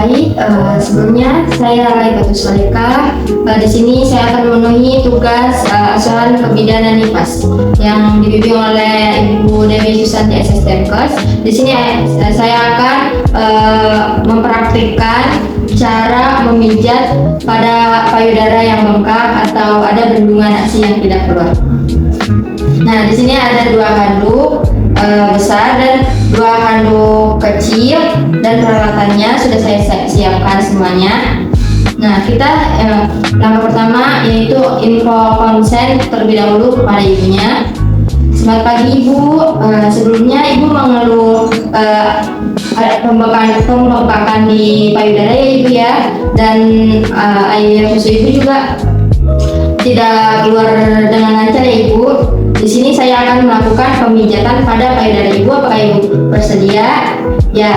Baik, sebelumnya saya Raifah Suleka. Di sini saya akan memenuhi tugas asuhan kebidanan IPAS yang dibimbing oleh Ibu Dewi Susanti SSTMKes. Di sini saya akan mempraktikkan cara memijat pada payudara yang bengkak atau ada bendungan ASI yang tidak keluar. Nah, di sini ada 2 handuk besar dan 2 handuk kecil, dan peralatannya sudah saya siapkan semuanya. Nah, kita langkah pertama yaitu info konsen terlebih dahulu kepada ibunya. Selamat pagi Ibu, sebelumnya Ibu mengeluh ada pembengkakan di payudara ya Ibu ya, dan air susu Ibu juga tidak keluar dengan lancar ya Ibu. Di sini saya akan melakukan pemijatan pada payudara Ibu. Apakah Ibu bersedia? Ya,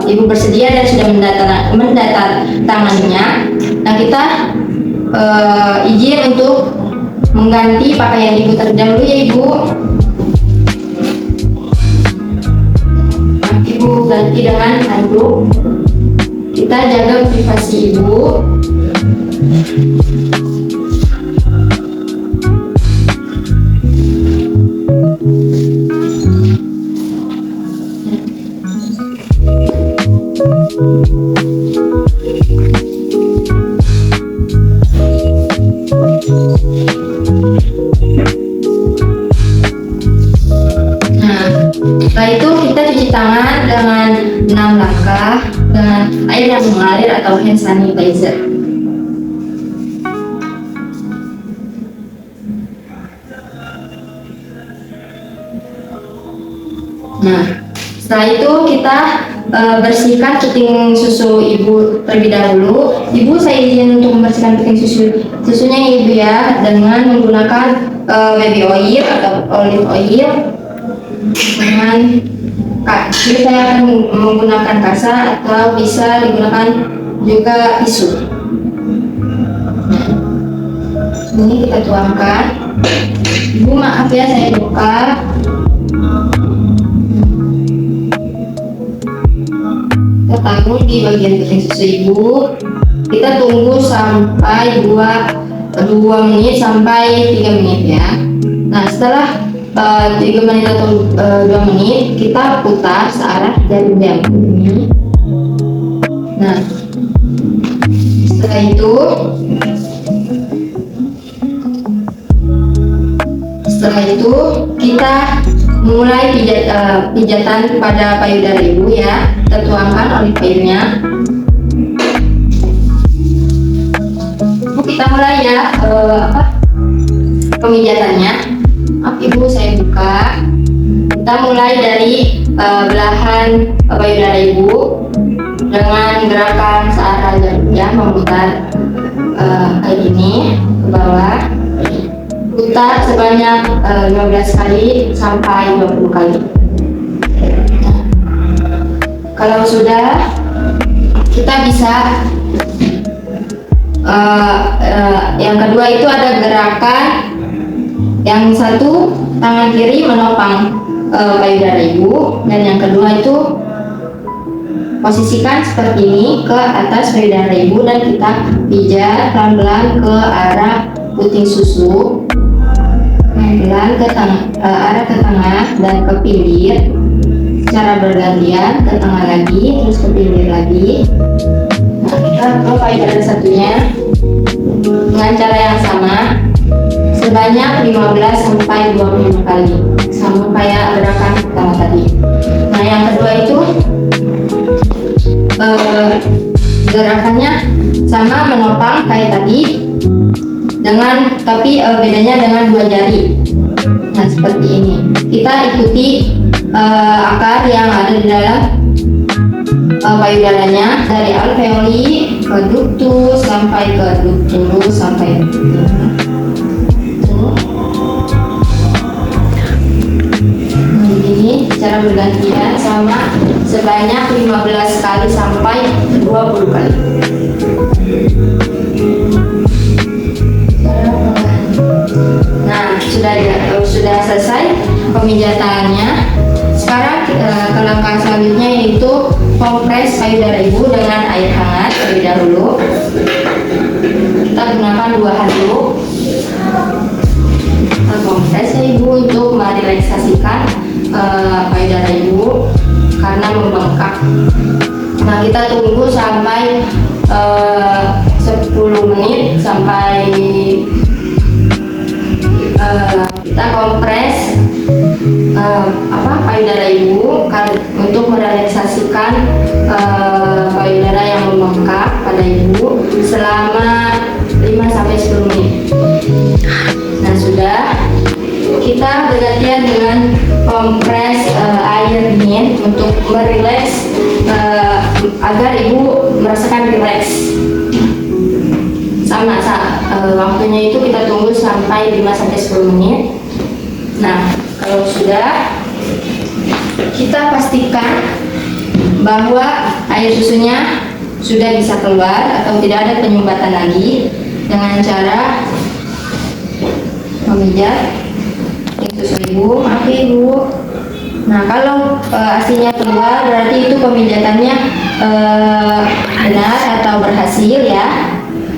Ibu bersedia dan sudah mendatanginya. Nah, kita izin untuk mengganti pakaian Ibu terlebih dahulu ya Ibu. Nah, Ibu ganti dengan handuk. Kita jaga privasi Ibu. Setelah itu kita cuci tangan dengan 6 langkah dengan air yang mengalir atau hand sanitizer. Nah, setelah itu kita bersihkan puting susu Ibu terlebih dahulu. Ibu, saya izin untuk membersihkan puting susunya ya Ibu ya, dengan menggunakan baby oil atau olive oil. Dengan jadi saya akan menggunakan kasa atau bisa digunakan juga tisu. Nah, ini kita tuangkan. Ibu maaf ya, saya buka. Kita taruh di bagian puting susu Ibu. Kita tunggu sampai 2 menit sampai 3 menit ya. Nah, setelah 3 menit atau 2 menit kita putar searah jarum jam ini. Nah, setelah itu kita mulai pijatan pada payudara Ibu ya. Kita tuangkan olive oilnya. Kita mulai ya pemijatannya. Maaf Ibu, saya buka. Kita mulai dari belahan payudara Ibu dengan gerakan searah jarum jam, memutar kayak gini ke bawah. Putar sebanyak 15 kali sampai 20 kali. Nah, kalau sudah, kita bisa yang kedua itu ada gerakan. Yang satu, tangan kiri menopang payudara Ibu, dan yang kedua itu posisikan seperti ini ke atas payudara Ibu, dan kita pijat pelan-pelan ke arah puting susu, pelan-pelan ke arah ke tengah dan ke pinggir secara bergantian, ke tengah lagi terus ke pinggir lagi. Nah, kita ke payudara satunya dengan cara yang sama sebanyak 15 sampai 20 kali, sama kayak gerakan pertama tadi. Nah, yang kedua itu gerakannya sama, menopang kayak tadi, tapi bedanya dengan 2 jari. Nah, seperti ini. Kita ikuti akar yang ada di dalam payudaranya, dari alveoli ke ductus sampai ke ductus sampai ini secara bergantian sama sebanyak 15 kali sampai 20 kali. Nah, sudah selesai pemijatannya. Sekarang ke langkah selanjutnya yaitu kompres payudara ibu dengan air hangat terlebih dahulu. Kita gunakan 2 handuk. Kita kompres ya ibu untuk merelaksasikan payudara ibu karena membengkak. Nah, kita tunggu sampai 10 menit sampai kita kompres payudara ibu untuk merelaksasikan payudara yang membengkak pada ibu selama 5-10 menit. Nah, sudah, kita bergantian dengan kompres air dingin untuk merileks agar ibu merasakan rileks. Sama waktunya itu kita tunggu sampai 5-10 menit. Nah, kalau sudah, kita pastikan bahwa air susunya sudah bisa keluar atau tidak ada penyumbatan lagi dengan cara memijat susu ibu. Maaf ibu. Nah, kalau asinya keluar berarti itu pemijatannya benar atau berhasil ya.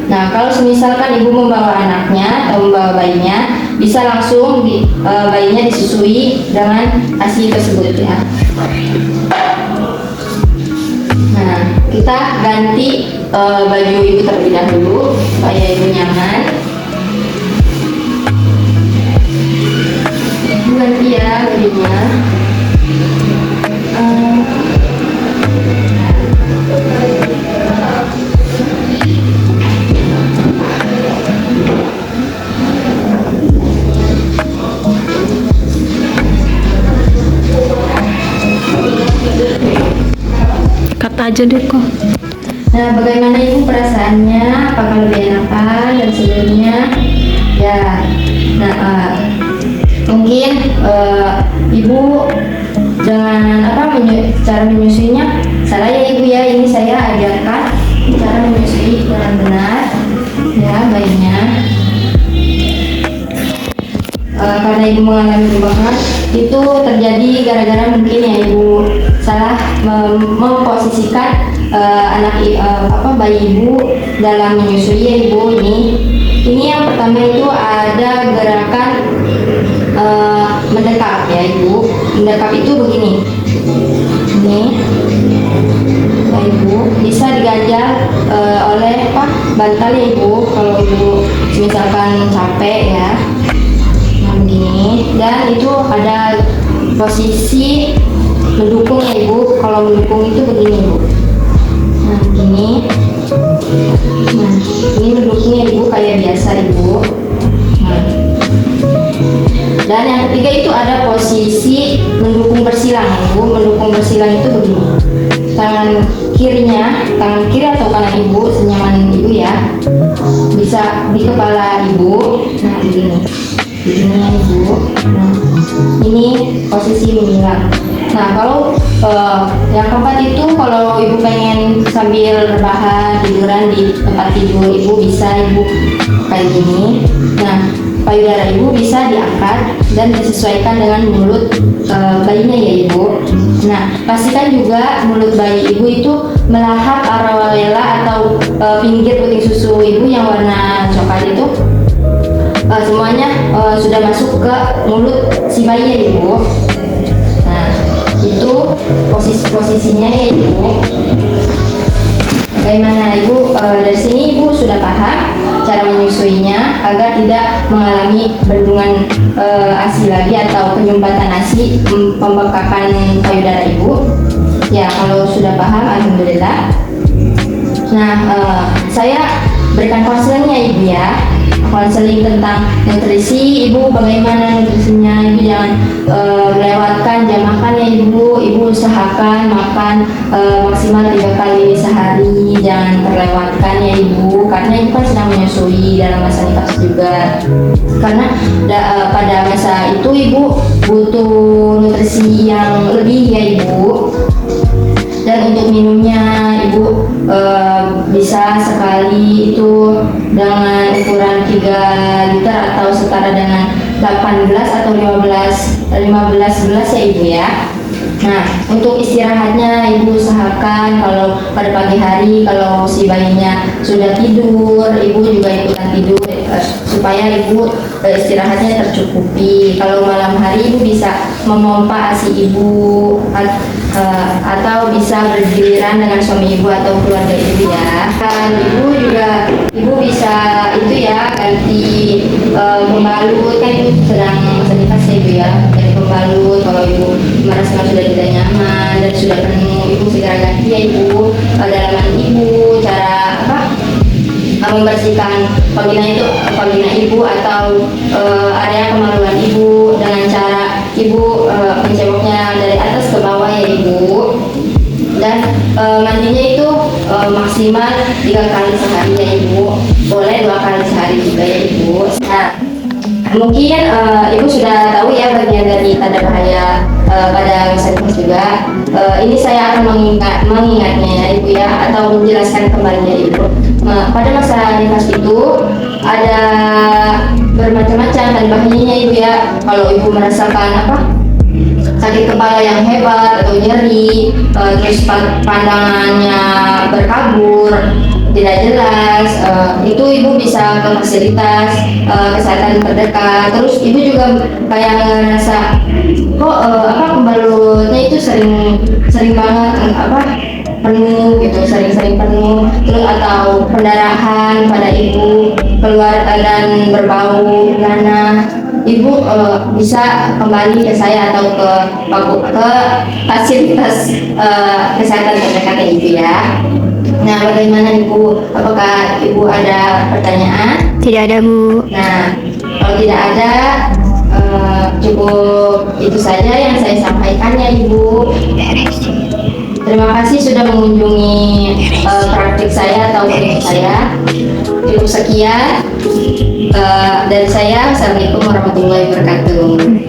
Nah, kalau misalkan ibu membawa anaknya atau membawa bayinya, bisa langsung bayinya disusui dengan ASI tersebut ya. Nah, kita ganti baju ibu terlebih dahulu supaya ibu nyaman. Ibu ganti ya bajunya. Kata aja deh kok. Nah, bagaimana ibu perasaannya? Apakah lebih enakan dan sebelumnya? Ya, nah mungkin ibu dengan cara menyusuinya salah ya ibu ya. Ini saya ajarkan cara menyusui dengan benar ya bayinya. Karena ibu mengalami pembengkakan itu terjadi gara-gara mungkin ya ibu salah memposisikan bayi ibu dalam menyusui ya ibu. Ini yang pertama itu ada gerakan mendekap ya ibu. Mendekap itu begini. Ini ya ibu bisa diganjal oleh bantal ya ibu kalau ibu misalkan capek ya. Begini, dan itu ada posisi mendukung ya ibu. Kalau mendukung itu begini ibu. Nah begini. Nah ini mendukungnya ibu kayak biasa ibu. Nah. Dan yang ketiga itu ada posisi mendukung bersilang ibu. Mendukung bersilang itu begini. Tangan kiri atau kanan ibu senyaman ibu ya. Bisa di kepala ibu. Nah begini. Ini ibu. Nah, ini posisi menyilang. Nah, kalau yang keempat itu kalau ibu pengen sambil rebahan tiduran di tempat tidur ibu bisa ibu kayak gini. Nah, payudara ibu bisa diangkat dan disesuaikan dengan mulut bayinya ya ibu. Nah, pastikan juga mulut bayi ibu itu melahap areola atau pinggir puting susu ibu yang warna coklat itu. Semuanya sudah masuk ke mulut si bayi ya ibu. Nah, itu posisinya ya ibu. Bagaimana ibu? Dari sini ibu sudah paham cara menyusuinya agar tidak mengalami bendungan ASI lagi atau penyumbatan ASI, pembengkakan payudara ibu. Ya, kalau sudah paham alhamdulillah. Nah, saya berikan konselingnya ibu ya. Konseling tentang nutrisi ibu, bagaimana nutrisinya ibu, jangan melewatkan jam makan ya ibu. Ibu usahakan makan maksimal 3 kali sehari, jangan terlewatkan ya ibu, karena ibu kan sedang menyusui dalam masa nifas juga. Karena pada masa itu ibu butuh nutrisi yang lebih ya ibu. Dan untuk minumnya ibu bisa sekali itu dengan ukuran 3 liter atau setara dengan 8 gelas atau 15 gelas ya ibu ya. Nah, untuk istirahatnya ibu usahakan kalau pada pagi hari kalau si bayinya sudah tidur, ibu juga ikutan tidur supaya ibu istirahatnya tercukupi. Kalau malam hari ibu bisa memompa ASI ibu atau bisa bergiliran dengan suami ibu atau keluarga ibu ya. Dan ibu bisa itu ya ganti pembalut, kan ibu sedang nifas ya ibu ya, ganti pembalut kalau ibu merasakan sudah tidak nyaman dan sudah penuh, ibu segera ganti ya ibu. Dalaman ibu, cara membersihkan vagina ibu atau area kemaluan ibu dengan cara ibu menceboknya dari atas ke bawah ya ibu. Dan mandinya itu maksimal 3 kali sehari ya ibu, boleh 2 kali sehari juga ya ibu. Nah, mungkin ibu sudah tahu ya bagian dari tanda bahaya pada masa nifas juga. Ini saya akan mengingatnya ya ibu ya, atau menjelaskan kembali ya ibu. Pada masa nifas itu ada bermacam-macam tanda bahayanya ibu ya. Kalau ibu merasakan sakit kepala yang hebat atau nyeri, terus pandangannya berkabur, tidak jelas, itu ibu bisa ke fasilitas kesehatan terdekat. Terus ibu juga kayak ngerasa kok pembalutnya itu sering banget penuh gitu, sering penuh, terus atau pendarahan pada ibu keluar dan berbau nanah. Ibu bisa kembali ke saya atau ke fasilitas kesehatan terdekat ya ibu ya. Nah, bagaimana ibu? Apakah ibu ada pertanyaan? Tidak ada, Bu. Nah, kalau tidak ada, cukup itu saja yang saya sampaikan ya ibu. Terima kasih sudah mengunjungi praktik saya atau klinik saya. Cukup sekian dari saya. Assalamualaikum warahmatullahi wabarakatuh.